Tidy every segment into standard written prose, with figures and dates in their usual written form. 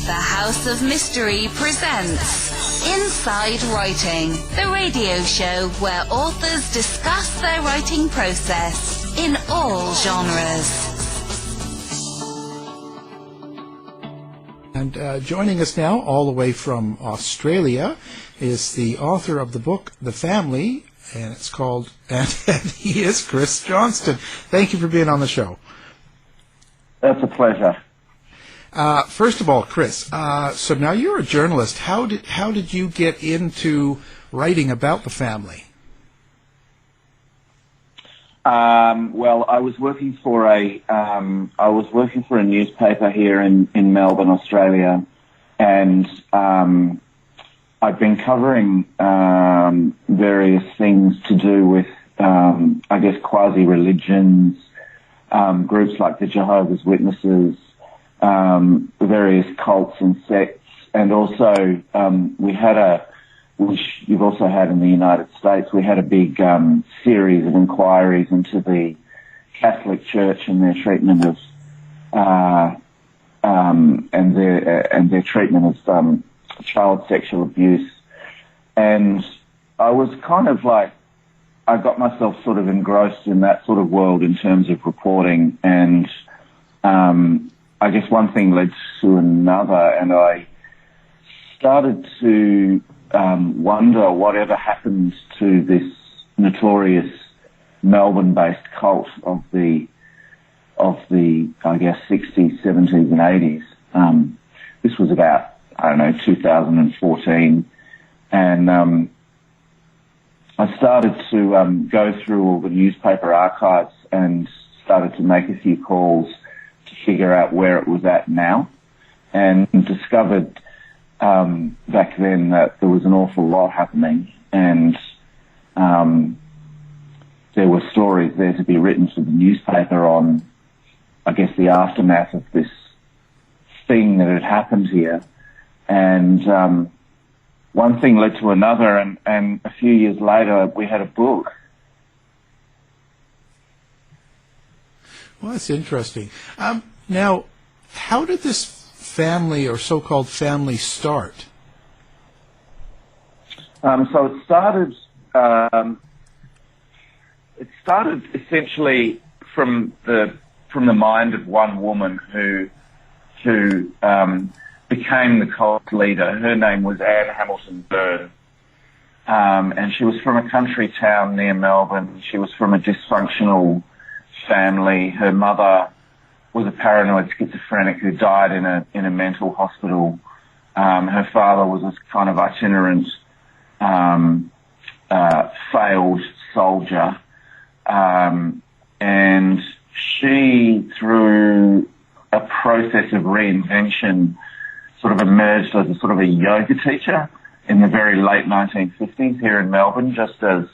The House of Mystery presents Inside Writing, the radio show where authors discuss their writing process in all genres. And joining us now, all the way from Australia, is the author of the book, The Family, and it's called, and he is Chris Johnston. Thank you for being on the show. That's a pleasure. First of all, Chris, so now you're a journalist. How did you get into writing about the family? Well, I was working for a newspaper here in Melbourne, Australia, and I've been covering various things to do with, I guess, quasi-religions, groups like the Jehovah's Witnesses, various cults and sects, and also which you've also had in the United States, we had a big series of inquiries into the Catholic Church and their treatment of their treatment of child sexual abuse. And I was kind of like, I got myself sort of engrossed in that sort of world in terms of reporting, and I guess one thing led to another, and I started to wonder whatever happened to this notorious Melbourne-based cult of the I guess 60s, 70s, and 80s. This was about 2014, and I started to go through all the newspaper archives and started to make a few calls to figure out where it was at now, and discovered back then that there was an awful lot happening, and there were stories there to be written to the newspaper on, I guess, the aftermath of this thing that had happened here. And one thing led to another, and a few years later we had a book. Well, that's interesting. Now, how did this family or so-called family start? So it started essentially from the mind of one woman who became the cult leader. Her name was Hamilton-Byrne, and she was from a country town near Melbourne. She was from a dysfunctional family. Her mother was a paranoid schizophrenic who died in a mental hospital. Her father was a kind of itinerant, failed soldier, and she, through a process of reinvention, sort of emerged as a sort of a yoga teacher in the very late 1950s here in Melbourne, just as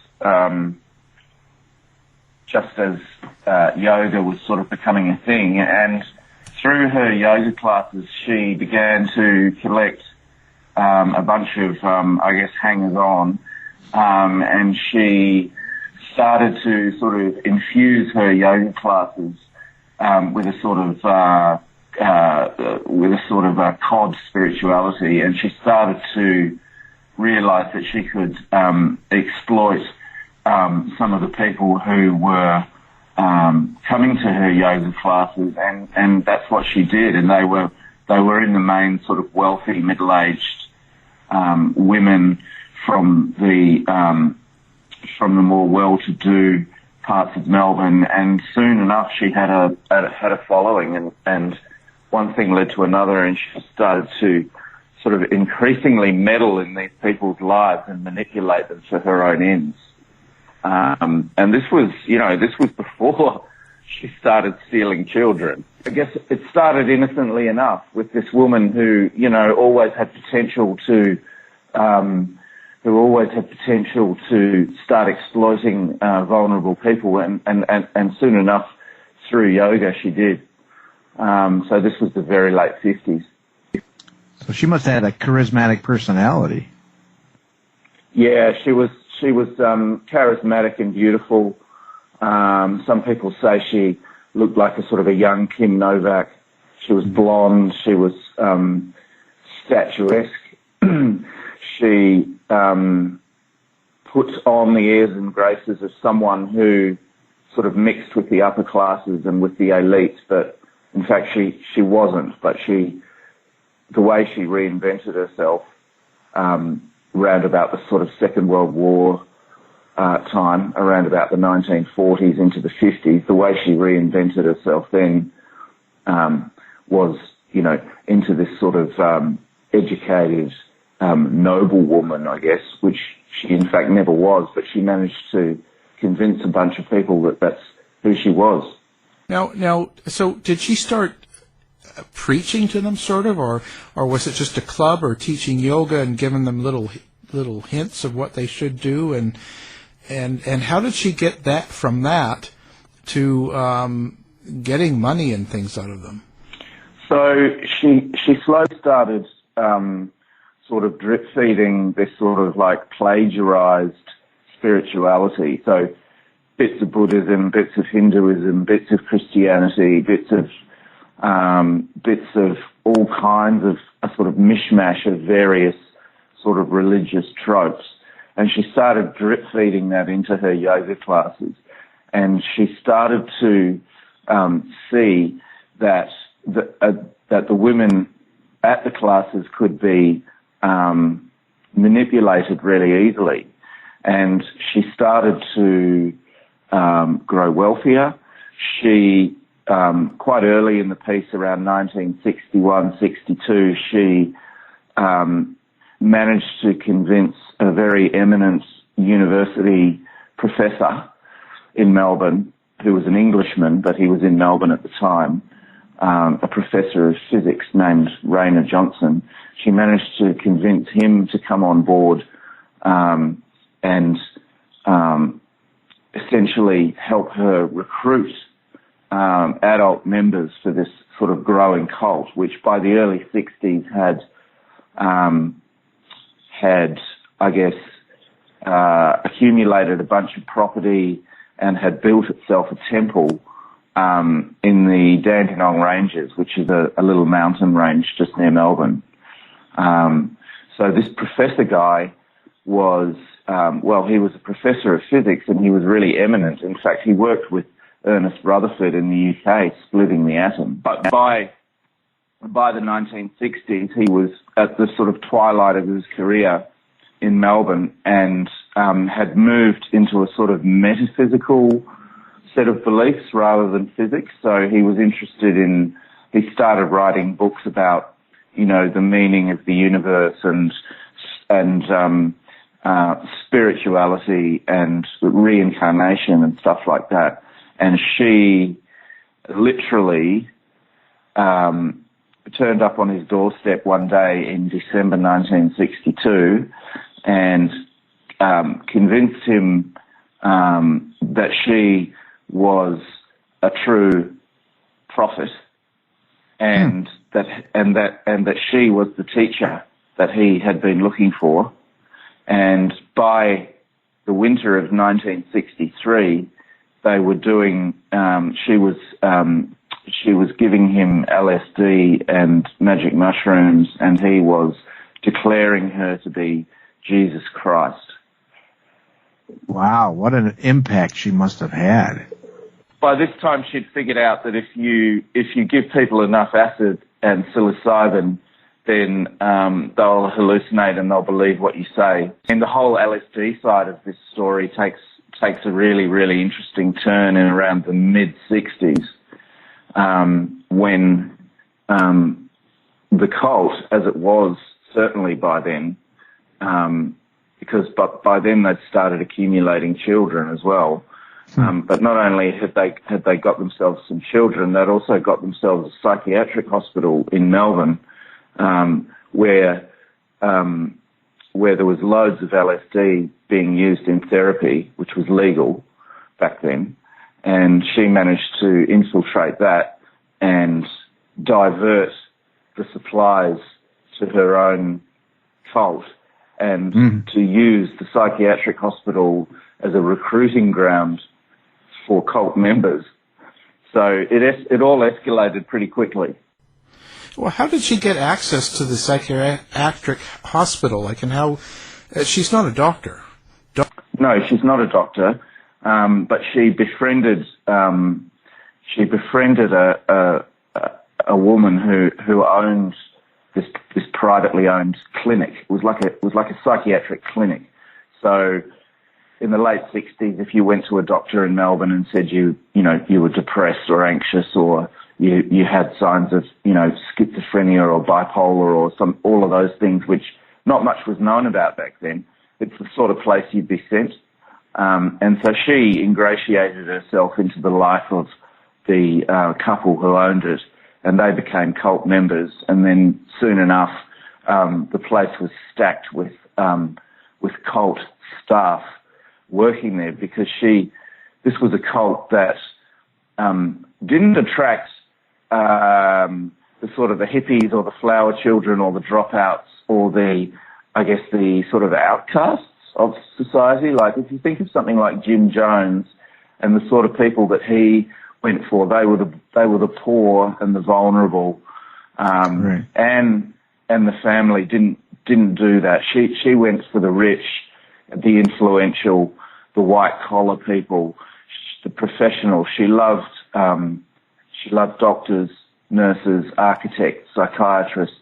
yoga was sort of becoming a thing. And through her yoga classes, she began to collect a bunch of, I guess, hangers-on, and she started to sort of infuse her yoga classes with a sort of cod spirituality, and she started to realise that she could exploit some of the people who were coming to her yoga classes, and that's what she did. And they were in the main sort of wealthy, middle-aged women from the more well-to-do parts of Melbourne. And soon enough, she had a following, and one thing led to another, and she started to sort of increasingly meddle in these people's lives and manipulate them for her own ends. And this was before she started stealing children. I guess it started innocently enough with this woman who, always had potential to start exploiting vulnerable people, and soon enough, through yoga, she did. So this was the very late 50s. So she must have had a charismatic personality. Yeah, she was charismatic and beautiful. Some people say she looked like a sort of a young Kim Novak. She was blonde. She was statuesque. She puts on the airs and graces of someone who sort of mixed with the upper classes and with the elites, but in fact she wasn't. But the way she reinvented herself around about the sort of Second World War time, around about the 1940s into the 50s, the way she reinvented herself then was, into this sort of educated, noble woman, I guess, which she in fact never was, but she managed to convince a bunch of people that that's who she was. Now, so did she start preaching to them, sort of, or was it just a club, or teaching yoga and giving them little hints of what they should do, and how did she get that from that to getting money and things out of them? So she slowly started sort of drip feeding this sort of like plagiarized spirituality. So bits of Buddhism, bits of Hinduism, bits of Christianity, bits of all kinds of a sort of mishmash of various sort of religious tropes. And she started drip feeding that into her yoga classes. And she started to see that the women at the classes could be manipulated really easily. And she started to grow wealthier. She, quite early in the piece, around 1961-62, she managed to convince a very eminent university professor in Melbourne, who was an Englishman, but he was in Melbourne at the time, a professor of physics named Johnston. She managed to convince him to come on board and essentially help her recruit adult members for this sort of growing cult, which by the early 60s had, I guess, accumulated a bunch of property and had built itself a temple in the Dandenong Ranges, which is a little mountain range just near Melbourne. So this professor guy was, he was a professor of physics, and he was really eminent. In fact, he worked with Ernest Rutherford in the UK, splitting the atom. But by the 1960s, he was at the sort of twilight of his career in Melbourne and had moved into a sort of metaphysical set of beliefs rather than physics. So he was interested he started writing books about, the meaning of the universe and spirituality and reincarnation and stuff like that. And she literally turned up on his doorstep one day in December 1962 and convinced him that she was a true prophet and that she was the teacher that he had been looking for. And by the winter of 1963, they were doing. She was giving him LSD and magic mushrooms, and he was declaring her to be Jesus Christ. Wow, what an impact she must have had. By this time, she'd figured out that if you give people enough acid and psilocybin, then they'll hallucinate and they'll believe what you say. And the whole LSD side of this story takes a really, really interesting turn in around the mid-60s when the cult, as it was certainly by then, because by then they'd started accumulating children as well. But not only had they got themselves some children, they'd also got themselves a psychiatric hospital in Melbourne, where there was loads of LSD being used in therapy, which was legal back then. And she managed to infiltrate that and divert the supplies to her own cult and to use the psychiatric hospital as a recruiting ground for cult members. So it all escalated pretty quickly. Well, how did she get access to the psychiatric hospital? Like, and how? She's not a doctor. No, she's not a doctor, but she befriended a woman who owned this privately owned clinic. It was like a psychiatric clinic. So in the late 60s, if you went to a doctor in Melbourne and said you were depressed or anxious, or you had signs of schizophrenia or bipolar or all of those things, which not much was known about back then, it's the sort of place you'd be sent. And so she ingratiated herself into the life of the couple who owned it, and they became cult members. And then soon enough, the place was stacked with cult staff working there, because this was a cult that didn't attract the sort of the hippies or the flower children or the dropouts or the sort of outcasts of society. Like, if you think of something like Jim Jones and the sort of people that he went for, they were the poor and the vulnerable, Right. and the family didn't do that. She went for the rich, the influential, the white collar people, the professionals. She loved doctors, nurses, architects, psychiatrists,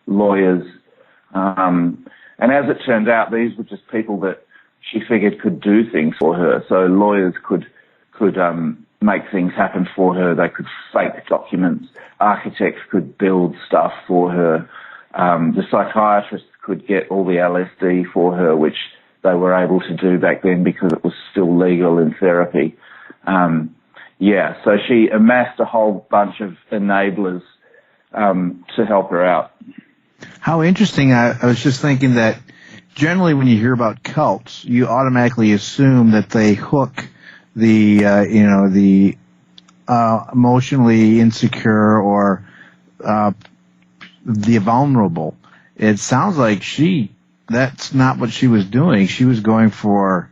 lawyers. And as it turned out, these were just people that she figured could do things for her. So lawyers could make things happen for her. They could fake documents. Architects could build stuff for her. The psychiatrists could get all the LSD for her, which they were able to do back then because it was still legal in therapy. So she amassed a whole bunch of enablers to help her out. How interesting. I was just thinking that generally when you hear about cults, you automatically assume that they hook the emotionally insecure or the vulnerable. It sounds like that's not what she was doing. She was going for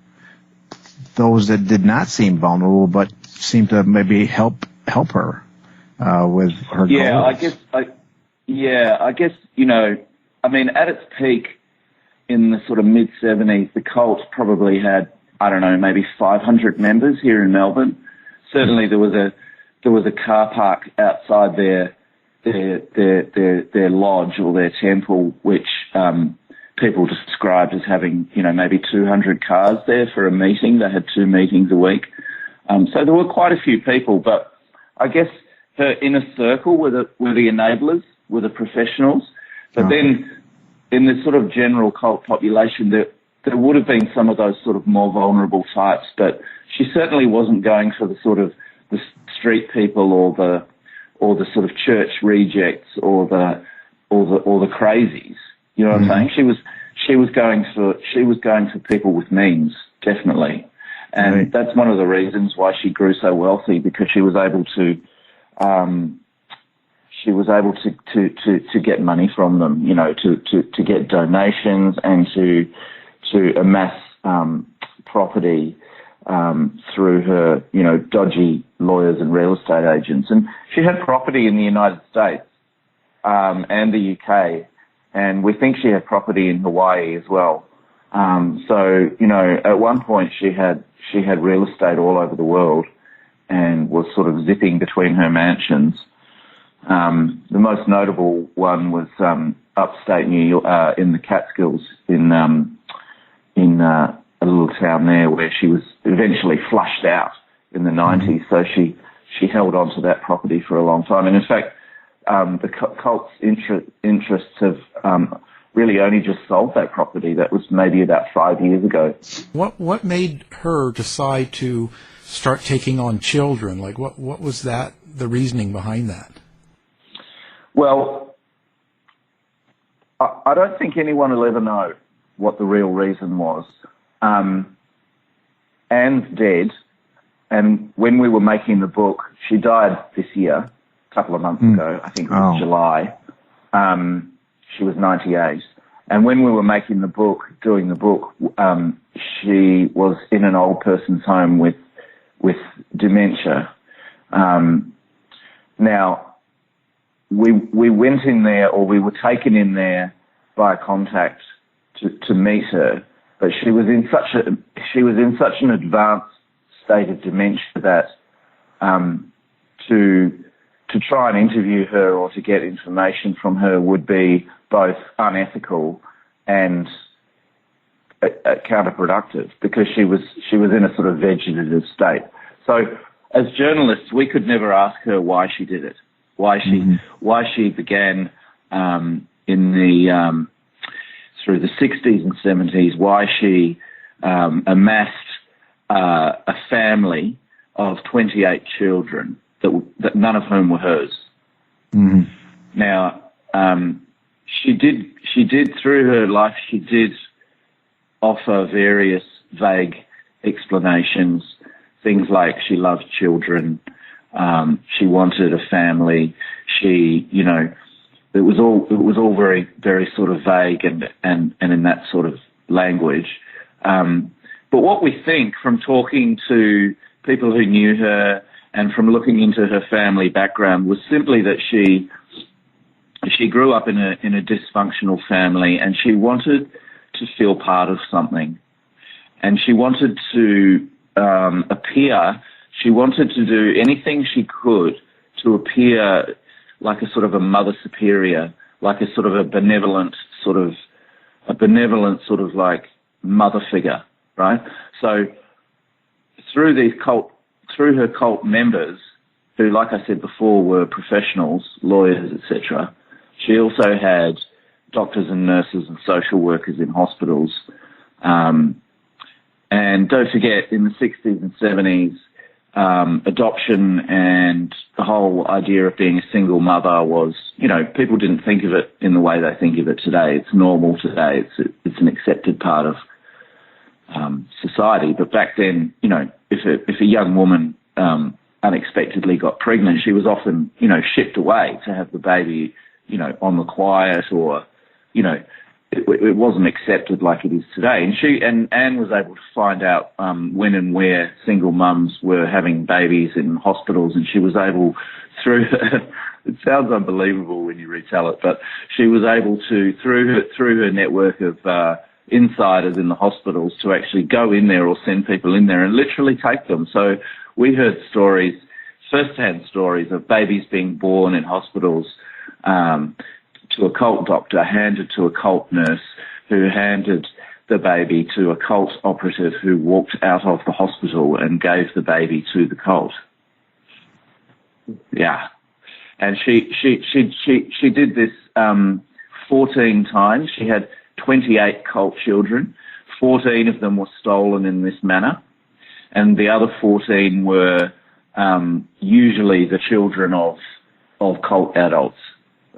those that did not seem vulnerable but seemed to maybe help her with her goals. I guess, at its peak in the sort of mid-70s, the cult probably had, I don't know, maybe 500 members here in Melbourne. Certainly there was a car park outside their lodge or their temple, which people described as having, maybe 200 cars there for a meeting. They had 2 meetings a week. So there were quite a few people, but I guess her inner circle were the enablers, were the professionals. But then in the sort of general cult population, there would have been some of those sort of more vulnerable types, but she certainly wasn't going for the sort of the street people or the sort of church rejects or the crazies. You know what I'm saying? She was going for people with means, definitely. And that's one of the reasons why she grew so wealthy, because she was able to get money from them, to get donations and to amass property through her, dodgy lawyers and real estate agents. And she had property in the United States and the UK, and we think she had property in Hawaii as well. So at one point she had real estate all over the world and was sort of zipping between her mansions. The most notable one was upstate New York, in the Catskills, in a little town there, where she was eventually flushed out in the 90s. So she held on to that property for a long time. And in fact, the cult's interests have really only just sold that property. That was maybe about 5 years ago. What made her decide to start taking on children? Like, what was the reasoning behind that? Well, I don't think anyone will ever know what the real reason was. Anne's dead, and when we were making the book, she died this year, a couple of months ago, I think it was July. She was 98. And when we were making the book, doing the book, she was in an old person's home with dementia. Now, we went in there, or we were taken in there by a contact to meet her, but she was in such an advanced state of dementia that to try and interview her or to get information from her would be both unethical and counterproductive, because she was in a sort of vegetative state. So as journalists, we could never ask her why she did it, why she began in the through the 60s and 70s, why she amassed a family of 28 children that none of whom were hers. Mm-hmm. Now, she did through her life, she did offer various vague explanations, things like she loved children, she wanted a family, it was all very, very sort of vague and in that sort of language. But what we think from talking to people who knew her and from looking into her family background was simply that she grew up in a dysfunctional family, and she wanted to feel part of something, and she wanted to appear. She wanted to do anything she could to appear like a sort of a mother superior, like a sort of a benevolent sort of like mother figure, right? So through her cult members, who, like I said before, were professionals, lawyers, etc., she also had doctors and nurses and social workers in hospitals. And don't forget, in the 60s and 70s, adoption and the whole idea of being a single mother was, people didn't think of it in the way they think of it today. It's normal today. It's an accepted part of society. But back then, if a young woman unexpectedly got pregnant, she was often, shipped away to have the baby, on the quiet, or, it wasn't accepted like it is today. And Anne was able to find out when and where single mums were having babies in hospitals, and she was able, it sounds unbelievable when you retell it, but she was able to, through her network of insiders in the hospitals, to actually go in there or send people in there and literally take them. So we heard stories, first-hand stories of babies being born in hospitals, to a cult doctor, handed to a cult nurse, who handed the baby to a cult operative who walked out of the hospital and gave the baby to the cult. Yeah. And she did this 14 times. She had 28 cult children. 14 of them were stolen in this manner, and the other 14 were usually the children of cult adults.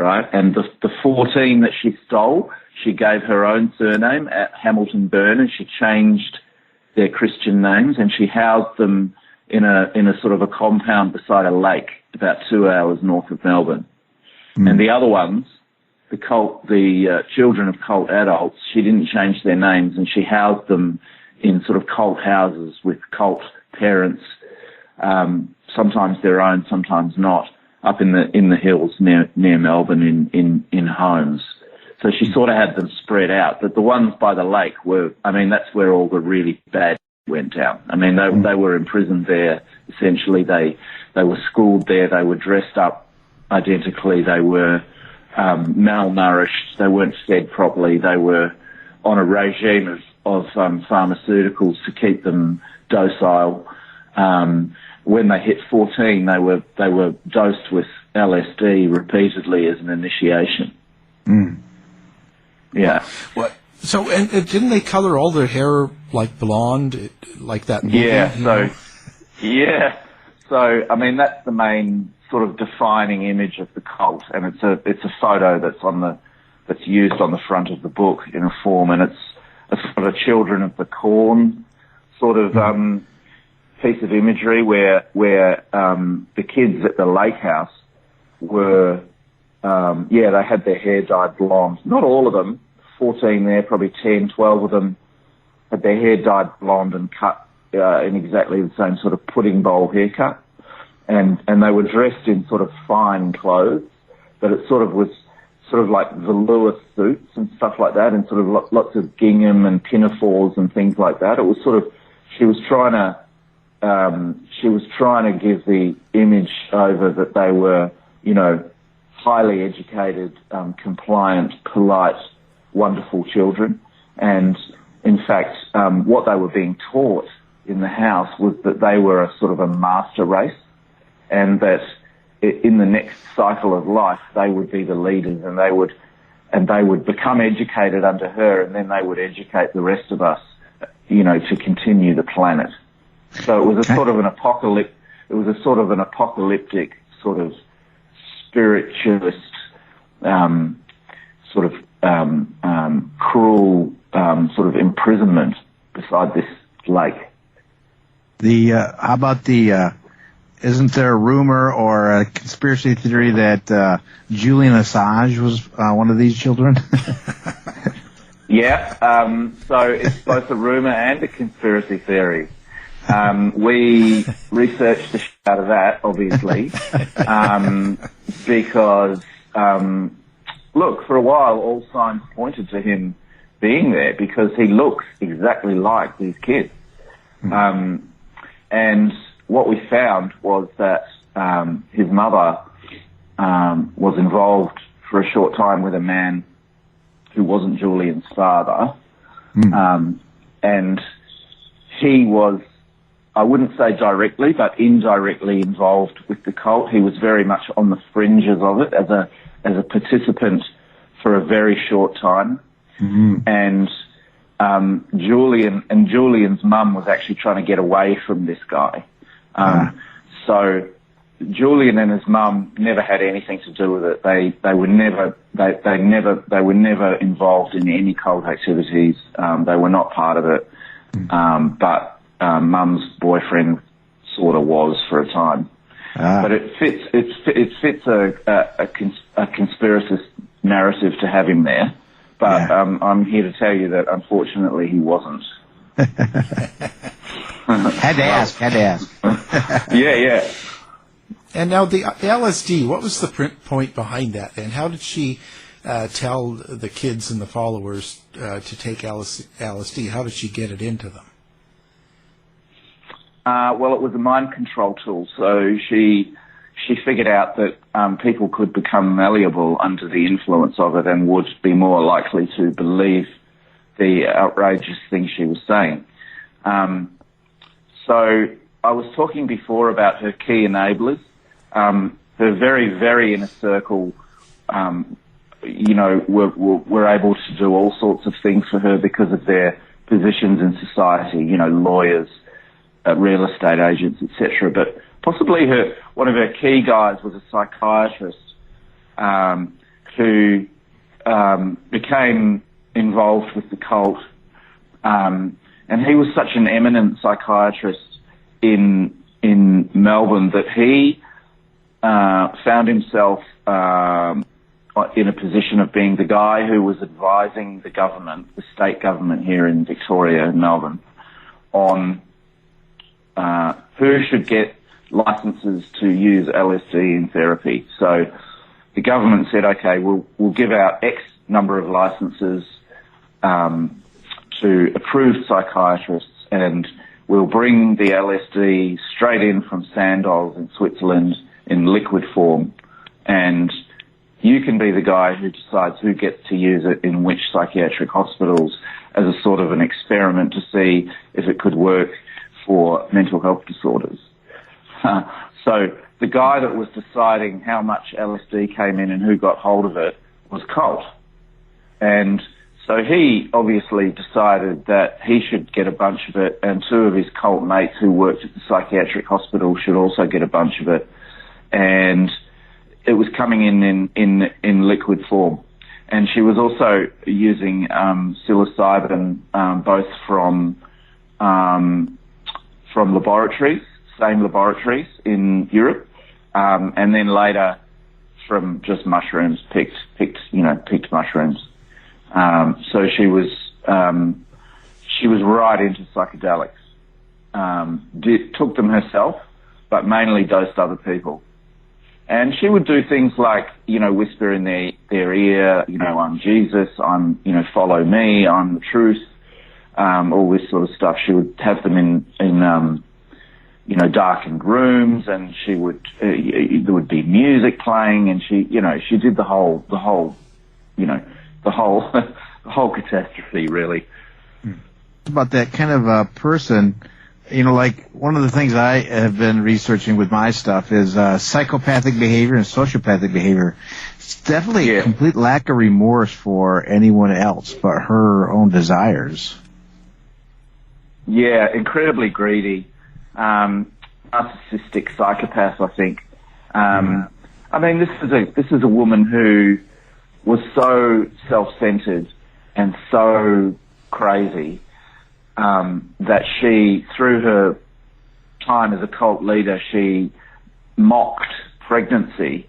Right, and the 14 that she stole, she gave her own surname at Hamilton-Byrne, and she changed their Christian names, and she housed them in a sort of a compound beside a lake about 2 hours north of Melbourne. Mm. And the other ones, the children of cult adults, she didn't change their names, and she housed them in sort of cult houses with cult parents, sometimes their own, sometimes not, up in the hills near Melbourne in homes. So she sort of had them spread out. But the ones by the lake that's where all the really bad went down. They were imprisoned there. Essentially, they were schooled there. They were dressed up identically. They were malnourished. They weren't fed properly. They were on a regime of pharmaceuticals to keep them docile. When they hit 14, they were dosed with LSD repeatedly as an initiation. Mm. Yeah. What? So, and didn't they color all their hair like blonde, like that movie? Yeah. So that's the main sort of defining image of the cult, and it's a photo that's used on the front of the book in a form, and it's a sort of Children of the Corn sort of. Piece of imagery where the kids at the lake house were, they had their hair dyed blonde. Not all of them, 14 there, probably 10, 12 of them had their hair dyed blonde and cut in exactly the same sort of pudding bowl haircut. And they were dressed in sort of fine clothes. but it sort of was sort of like velour suits and stuff like that, and sort of lots of gingham and pinafores and things like that. It was sort of, she was trying to give the image over that they were, you know, highly educated, compliant, polite, wonderful children. And in fact, what they were being taught in the house was that they were a sort of a master race, and that in the next cycle of life they would be the leaders, and they would become educated under her, and then they would educate the rest of us, you know, to continue the planet. So it was a sort of an apocalyptic, sort of spiritualist, cruel, sort of imprisonment beside this lake. How about isn't there a rumor or a conspiracy theory that Julian Assange was one of these children? Yeah, so it's both a rumor and a conspiracy theory. We researched the shit out of that, obviously, because, look, for a while all signs pointed to him being there, because he looks exactly like these kids. And what we found was that his mother was involved for a short time with a man who wasn't Julian's father. And he was, I wouldn't say directly, but indirectly involved with the cult. He was very much on the fringes of it as a participant for a very short time. And Julian's mum was actually trying to get away from this guy. So Julian and his mum never had anything to do with it. They were never involved in any cult activities. They were not part of it. But mum's boyfriend sort of was for a time. But it fits a conspiracist narrative to have him there. But I'm here to tell you that unfortunately he wasn't. Had to ask. Yeah. And now the LSD, what was the point behind that? And how did she tell the kids and the followers to take LSD? How did she get it into them? Well, it was a mind control tool. So she figured out that people could become malleable under the influence of it and would be more likely to believe the outrageous things she was saying. So I was talking before about her key enablers. Her very, very inner circle, were able to do all sorts of things for her because of their positions in society, lawyers, real estate agents, etc. But possibly one of her key guys was a psychiatrist who became involved with the cult, and he was such an eminent psychiatrist in Melbourne that he found himself in a position of being the guy who was advising the government, the state government here in Victoria and Melbourne, on who should get licenses to use LSD in therapy. So the government said, okay, we'll give out X number of licenses to approved psychiatrists, and we'll bring the LSD straight in from Sandoz in Switzerland in liquid form, and you can be the guy who decides who gets to use it in which psychiatric hospitals as a sort of an experiment to see if it could work for mental health disorders. So the guy that was deciding how much LSD came in and who got hold of it was Colt. And so he obviously decided that he should get a bunch of it, and two of his cult mates who worked at the psychiatric hospital should also get a bunch of it. And it was coming in liquid form. And she was also using psilocybin, both from laboratories, same laboratories in Europe, and then later from just mushrooms, picked mushrooms. So she was right into psychedelics. Took them herself, but mainly dosed other people. And she would do things like, whisper in their ear, I'm Jesus, follow me, I'm the truth, all this sort of stuff. She would have them in darkened rooms, and there would be music playing, and she did the whole catastrophe, really. About that kind of person, like one of the things I have been researching with my stuff is psychopathic behavior and sociopathic behavior. It's definitely a complete lack of remorse for anyone else but her own desires. Yeah, incredibly greedy. Narcissistic psychopath, I think. I mean, this is a woman who was so self-centered and so crazy that she, through her time as a cult leader, she mocked pregnancy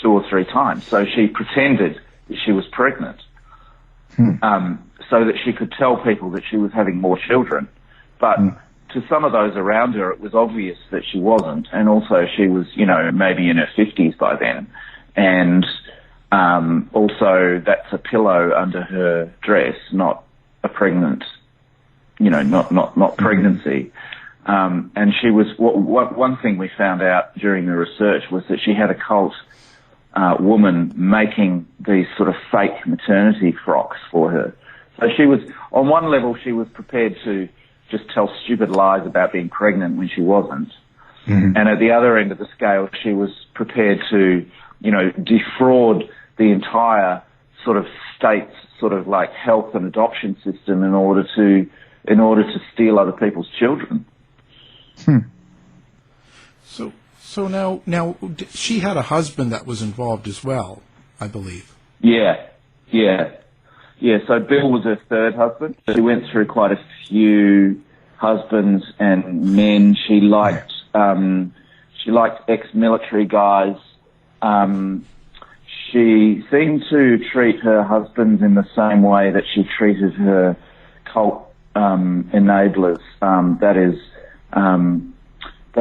2 or 3 times. So she pretended that she was pregnant, so that she could tell people that she was having more children. But to some of those around her, it was obvious that she wasn't, and also she was, maybe in her 50s by then, and also that's a pillow under her dress, not a pregnant, not pregnancy. And she was, one thing we found out during the research was that she had a cult woman making these sort of fake maternity frocks for her. So she was, on one level, she was prepared to just tell stupid lies about being pregnant when she wasn't. And at the other end of the scale, she was prepared to, defraud the entire sort of state's sort of like health and adoption system in order to steal other people's children. So now she had a husband that was involved as well, I believe. Yeah. So Bill was her third husband. She went through quite a few husbands and men. She liked ex-military guys. She seemed to treat her husbands in the same way that she treated her cult enablers. That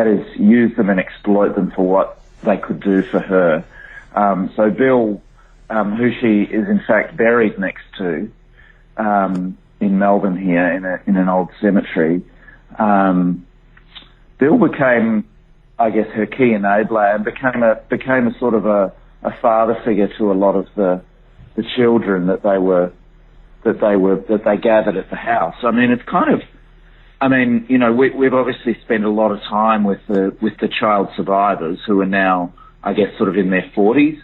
is, use them and exploit them for what they could do for her. So Bill, who she is in fact buried next to in Melbourne here in an old cemetery, Bill became, I guess, her key enabler and became a sort of a father figure to a lot of the children that they gathered at the house. I mean, it's kind of, we've obviously spent a lot of time with the child survivors who are now, I guess, sort of in their 40s.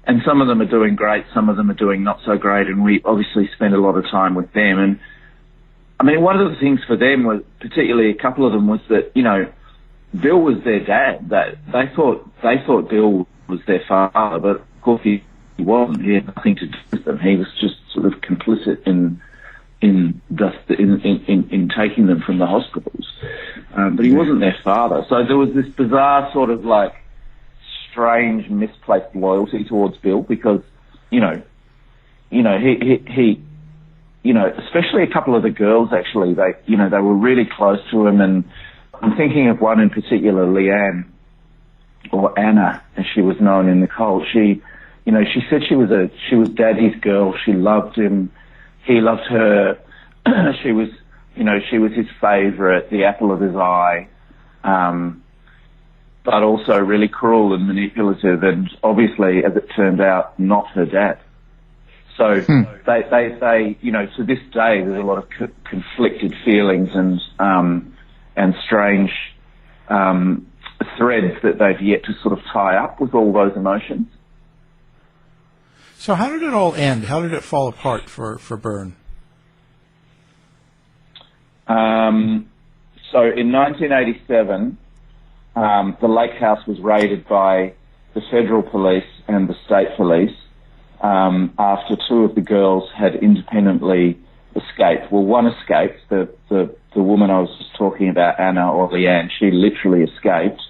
And some of them are doing great, some of them are doing not so great, and we obviously spend a lot of time with them. And I mean, one of the things for them was, particularly a couple of them, was that, Bill was their dad. That they thought Bill was their father, but of course he wasn't. He had nothing to do with them. He was just sort of complicit in taking them from the hospitals. But he wasn't their father. So there was this bizarre sort of like strange misplaced loyalty towards Bill because, he especially a couple of the girls actually, they were really close to him, and I'm thinking of one in particular, Leanne, or Anna, as she was known in the cult. She said she was Daddy's girl. She loved him. He loved her. She was his favorite, the apple of his eye, but also really cruel and manipulative, and obviously, as it turned out, not her dad. So they to this day, there's a lot of conflicted feelings and strange threads that they've yet to sort of tie up with all those emotions. So how did it all end? How did it fall apart for Byrne? So in 1987, the lake house was raided by the federal police and the state police after 2 of the girls had independently escaped. Well, one escaped, the woman I was just talking about, Anna or Leanne. She literally escaped.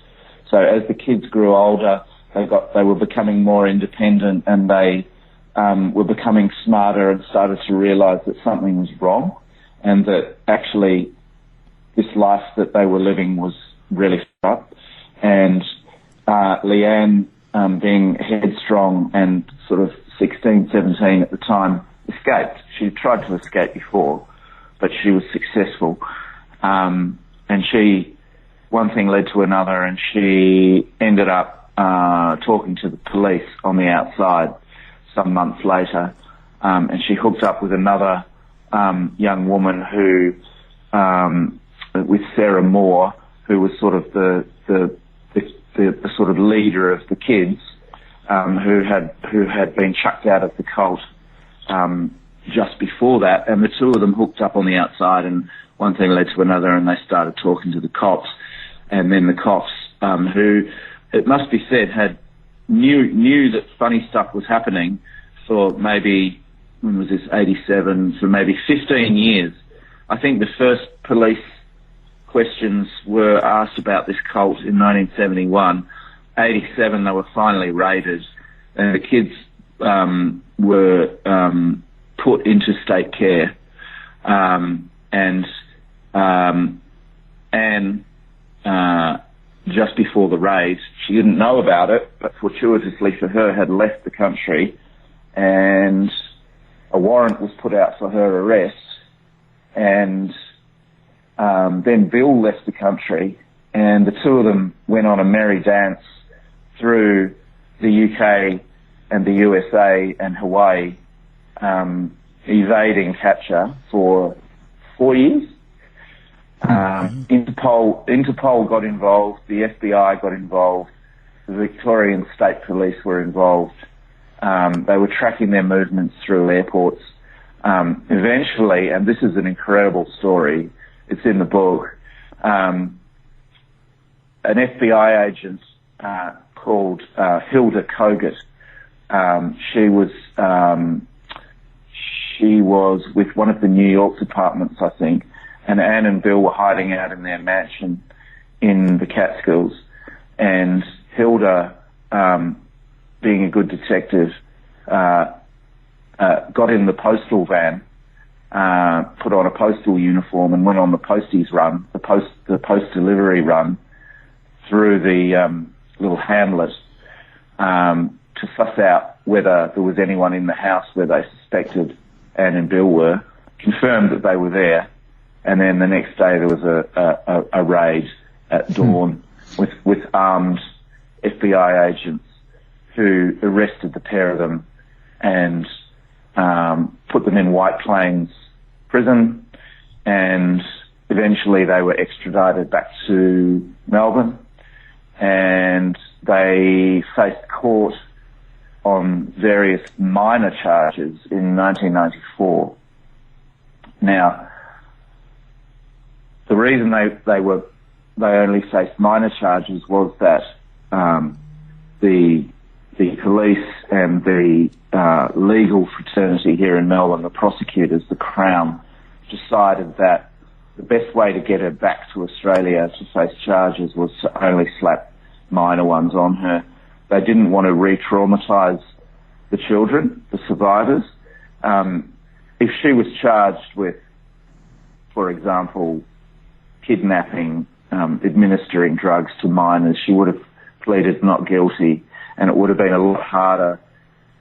So as the kids grew older, they were becoming more independent, and they were becoming smarter and started to realize that something was wrong, and that actually this life that they were living was really fucked up. And Leanne, being headstrong and sort of 16, 17 at the time, escaped. She tried to escape before, but she was successful. And one thing led to another, and she ended up talking to the police on the outside some months later, and she hooked up with another young woman who, with Sarah Moore, who was sort of the sort of leader of the kids, who had been chucked out of the cult just before that, and the two of them hooked up on the outside, and one thing led to another, and they started talking to the cops, and then the cops, who, it must be said, knew that funny stuff was happening for maybe, when was this, 87, for maybe 15 years. I think the first police questions were asked about this cult in 1971. 87, they were finally raided, and the kids were put into state care. And just before the raid, she didn't know about it, but fortuitously for her had left the country, and a warrant was put out for her arrest, and then Bill left the country, and the two of them went on a merry dance through the UK and the USA and Hawaii, evading capture for 4 years. Interpol got involved, the FBI got involved, the Victorian State Police were involved. They were tracking their movements through airports. Eventually, and this is an incredible story, it's in the book, an FBI agent called Hilda Kogut. She was with one of the New York departments, I think, and Anne and Bill were hiding out in their mansion in the Catskills, and Hilda, being a good detective, got in the postal van, put on a postal uniform, and went on the posties run, the post delivery run through the little hamlet to suss out whether there was anyone in the house where they suspected Anne and Bill were, confirmed that they were there, and then the next day there was a raid at dawn with armed FBI agents who arrested the pair of them and put them in White Plains prison, and eventually they were extradited back to Melbourne, and they faced court on various minor charges in 1994. Now, the reason they only faced minor charges was that the police and the legal fraternity here in Melbourne, the prosecutors, the Crown, decided that the best way to get her back to Australia to face charges was to only slap minor ones on her. They didn't want to re-traumatise the children, the survivors. If she was charged with, for example, kidnapping, administering drugs to minors, she would have pleaded not guilty, and it would have been a lot harder,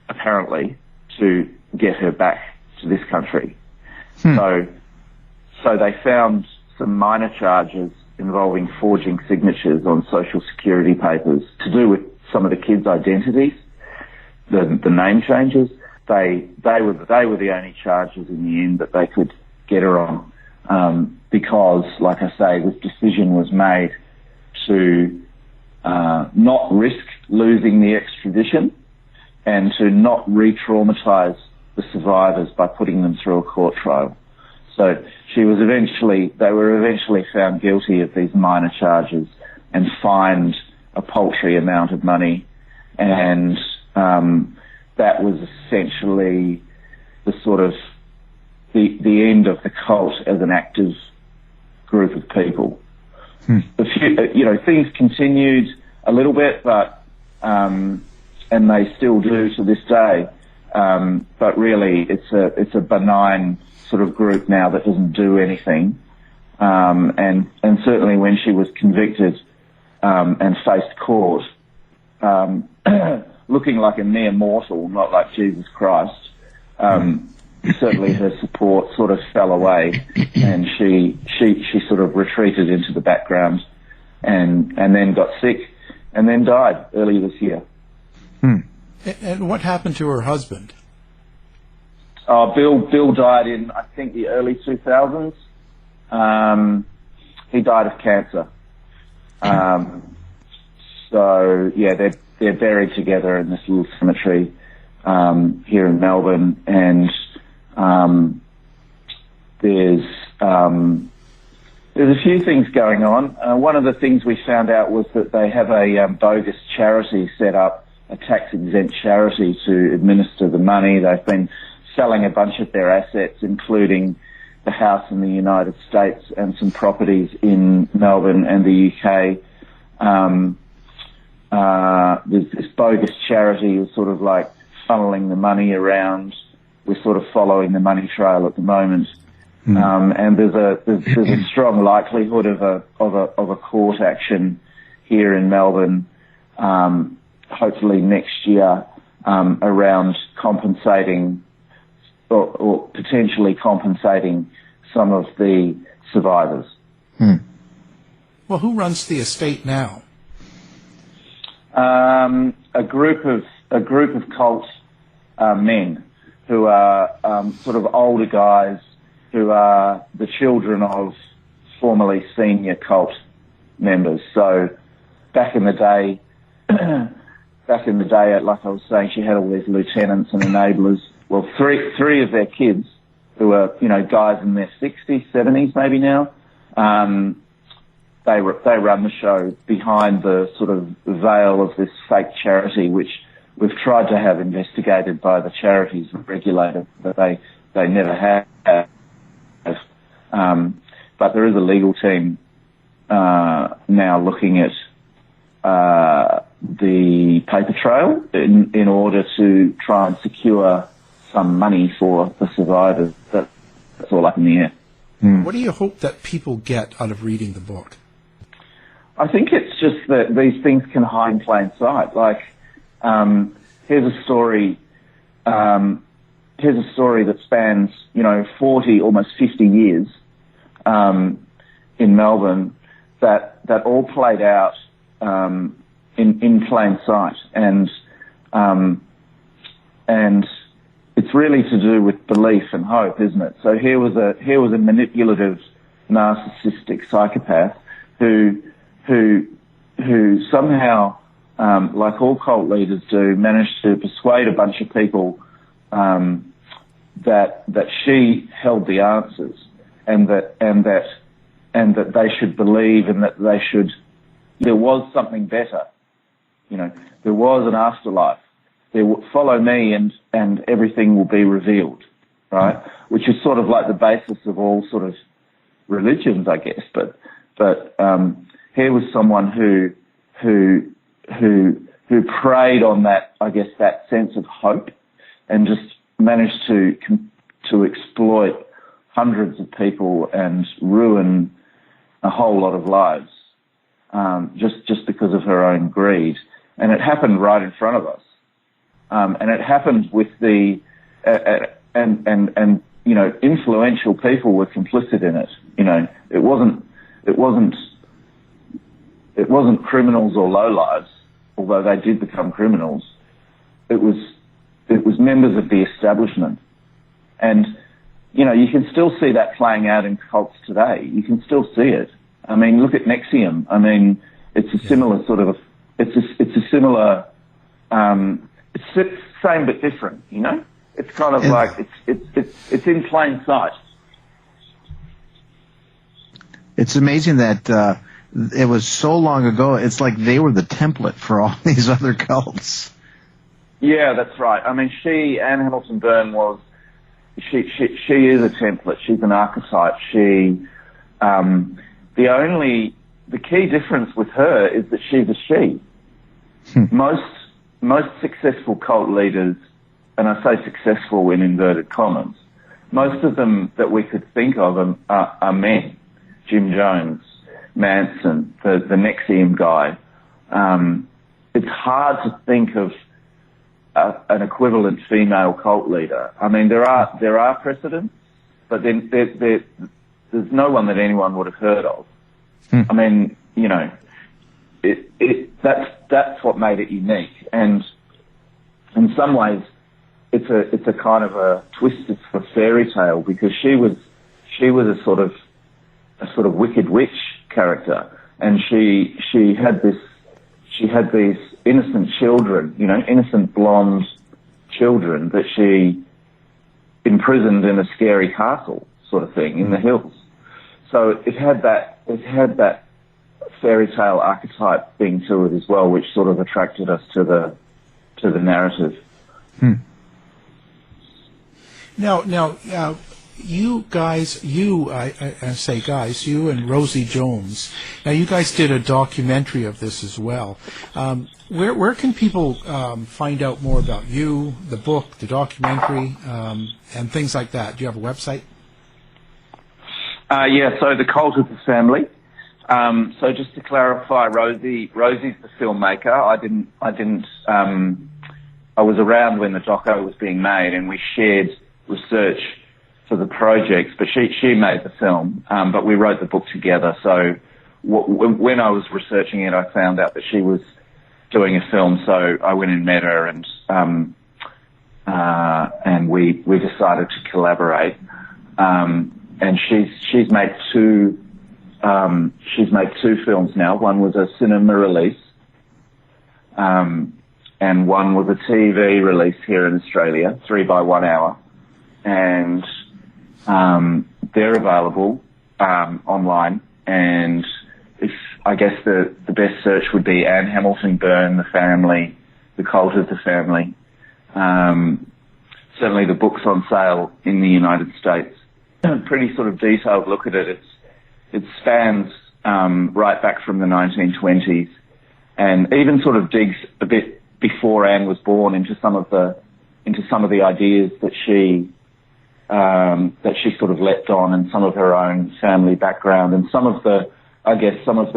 apparently, to get her back to this country. So they found some minor charges involving forging signatures on social security papers to do with some of the kids' identities, the name changes. They were the only charges in the end that they could get her on, because, like I say, this decision was made to not risk losing the extradition and to not re-traumatise the survivors by putting them through a court trial. So they were eventually found guilty of these minor charges and fined a paltry amount of money, and that was essentially the sort of the end of the cult as an active group of people. Things continued a little bit, but and they still do to this day. But really, it's a benign sort of group now that doesn't do anything. And certainly when she was convicted and faced court, looking like a mere mortal, not like Jesus Christ, certainly her support sort of fell away, and she sort of retreated into the background, and then got sick, and then died early this year. And what happened to her husband? Bill died in, I think, the early 2000s. He died of cancer. So yeah, they're buried together in this little cemetery here in Melbourne, and there's a few things going on. One of the things we found out was that they have a bogus charity set up, a tax-exempt charity to administer the money. They've been selling a bunch of their assets, including the house in the United States and some properties in Melbourne and the UK. This bogus charity is sort of like funneling the money around. We're sort of following the money trail at the moment. And there's a strong likelihood of a court action here in Melbourne, hopefully next year, around compensating or potentially compensating some of the survivors. Well, who runs the estate now? A group of cult men who are sort of older guys who are the children of formerly senior cult members. So back in the day, like I was saying, she had all these lieutenants and enablers. Well, three of their kids, who are, guys in their 60s, 70s maybe now, they run the show behind the sort of veil of this fake charity, which we've tried to have investigated by the charities regulator, but they never have. But there is a legal team now looking at the paper trail in order to try and secure some money for the survivors. That's all up in the air. What do you hope that people get out of reading the book? I think it's just that these things can hide in plain sight. Like, here's a story that spans, 40, almost 50 years, in Melbourne that all played out, in plain sight. And it's really to do with belief and hope, isn't it? So here was a manipulative, narcissistic psychopath who somehow, like all cult leaders do, managed to persuade a bunch of people that she held the answers, and that they should believe, and that there was something better. There was an afterlife. Follow me, and everything will be revealed, right? Which is sort of like the basis of all sort of religions, I guess. But here was someone who preyed on that, I guess, that sense of hope, and just managed to exploit hundreds of people and ruin a whole lot of lives, just because of her own greed. And it happened right in front of us. And it happened with influential people were complicit in it. It wasn't criminals or lowlives, although they did become criminals. It was members of the establishment. And, you can still see that playing out in cults today. You can still see it. I mean, look at NXIVM. I mean, it's a similar sort of, it's a similar, it's same but different, It's kind of like, it's in plain sight. It's amazing that it was so long ago. It's like they were the template for all these other cults. Yeah, that's right. I mean, Anne Hamilton-Byrne she is a template. She's an archetype. The key difference with her is that she's a she. Most successful cult leaders, and I say successful in inverted commas, most of them that we could think of are men. Jim Jones, Manson, the NXIVM guy, it's hard to think of an equivalent female cult leader. I mean, there are precedents, but then there's no one that anyone would have heard of. I mean, you know, that's what made it unique, and in some ways, it's a kind of a twisted sort of fairy tale, because she was a sort of wicked witch character, and she had these innocent children, you know, innocent blonde children that she imprisoned in a scary castle sort of thing in the hills. So it had that fairy tale archetype thing to it as well, which sort of attracted us to the narrative. Now, you guys, I say guys, you and Rosie Jones. Now, you guys did a documentary of this as well. Where can people find out more about you, the book, the documentary, and things like that? Do you have a website? Yeah, so the Cult of the Family. So just to clarify, Rosie's the filmmaker. I was around when the doco was being made, and we shared research for the projects, but she made the film, but we wrote the book together. So when I was researching it, I found out that she was doing a film, so I went and met her, and we decided to collaborate. And she's made two films now. One was a cinema release, and one was a TV release here in Australia, 3 by 1 hour, and they're available online. And I guess the best search would be Anne Hamilton-Byrne, The Family, The Cult of the Family. Certainly the book's on sale in the United States. A pretty sort of detailed look at it. It spans right back from the 1920s, and even sort of digs a bit before Anne was born into some of the ideas that she sort of leapt on, and some of her own family background, and some of the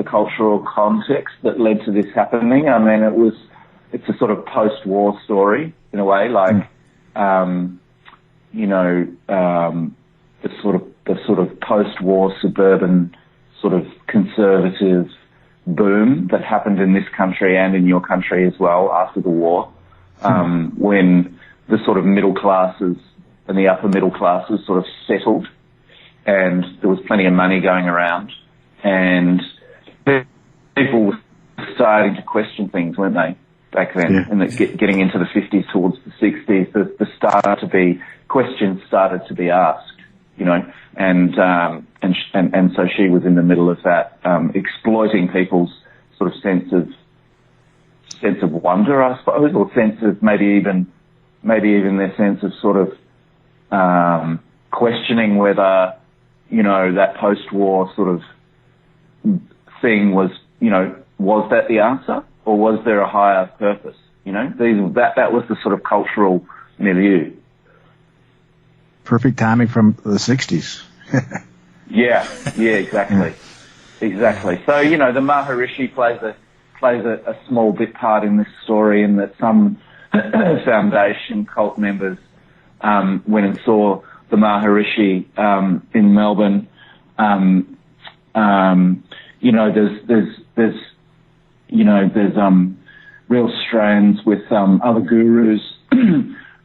cultural context that led to this happening. I mean, it's a sort of post-war story in a way, like the sort of post-war suburban sort of conservative boom that happened in this country and in your country as well after the war, when the sort of middle classes and the upper middle classes sort of settled, and there was plenty of money going around, and people were starting to question things, weren't they, back then? Yeah. And getting into the 50s towards the 60s, questions started to be asked, you know, and so she was in the middle of that, exploiting people's sort of sense of wonder, I suppose, or sense of maybe even their sense of sort of questioning whether, you know, that post-war sort of thing was, you know, was that the answer, or was there a higher purpose? You know, that was the sort of cultural milieu. Perfect timing from the 60s. Yeah, exactly. So, you know, the Maharishi plays a small bit part in this story, in that some foundation cult members went and saw the Maharishi in Melbourne. You know, there's real strands with other gurus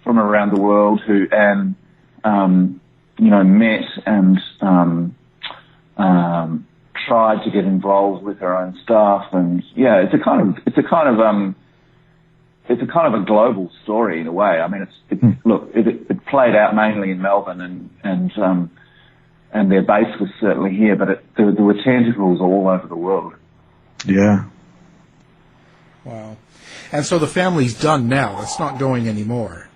from around the world who met and tried to get involved with her own staff, and yeah, it's a kind of a global story in a way. I mean, it played out mainly in Melbourne, and their base was certainly here, but there were tentacles all over the world. Yeah. Wow. And so the family's done now. It's not going anymore.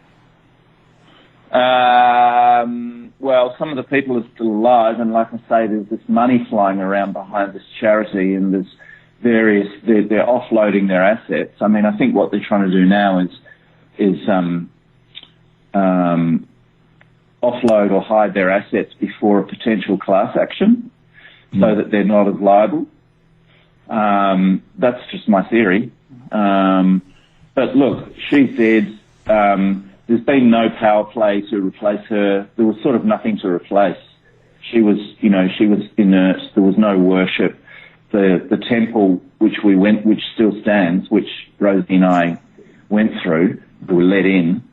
Well, some of the people are still alive, and like I say, there's this money flying around behind this charity, and there's they're offloading their assets. I mean, I think what they're trying to do now is offload or hide their assets before a potential class action, so that they're not as liable. That's just my theory. But look, she said there's been no power play to replace her. There was sort of nothing to replace. She was inert. There was no worship. The temple which still stands, which Rosie and I went through, we were let in,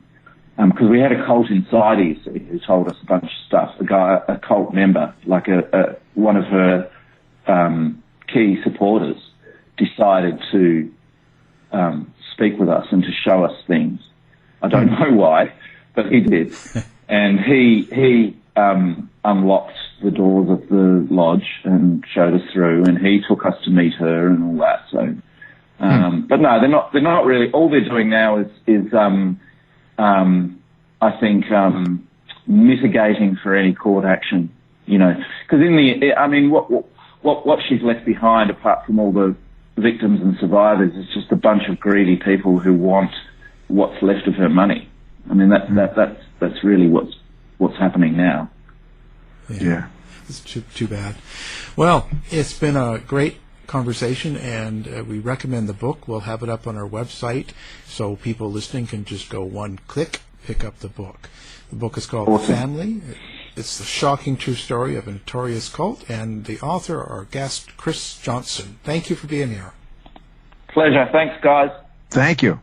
because we had a cult inside who told us a bunch of stuff. A cult member, like one of her key supporters, decided to speak with us and to show us things. I don't know why, but he did. And he unlocked the doors of the lodge and showed us through, and he took us to meet her and all that. So, but no, they're not really. All they're doing now is I think, mitigating for any court action. Because what she's left behind, apart from all the victims and survivors, is just a bunch of greedy people who want what's left of her money. I mean, that's really what's happening now. Yeah. It's too bad. Well, it's been a great conversation, and we recommend the book. We'll have it up on our website, so people listening can just go one click, pick up the book. The book is called Family. It's the shocking true story of a notorious cult, and the author, our guest, Chris Johnston. Thank you for being here. Pleasure. Thanks, guys. Thank you.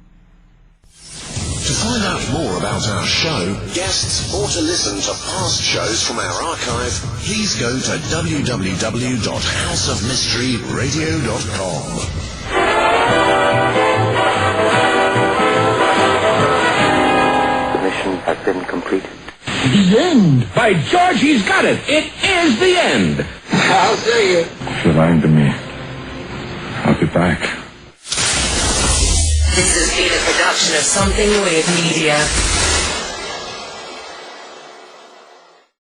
To find out more about our show, guests, or to listen to past shows from our archive, please go to www.houseofmysteryradio.com. The mission has been completed. The end! By George, he's got it! It is the end! I'll see you. If you're lying to me, I'll be back. This has been a production of Something Weird Media.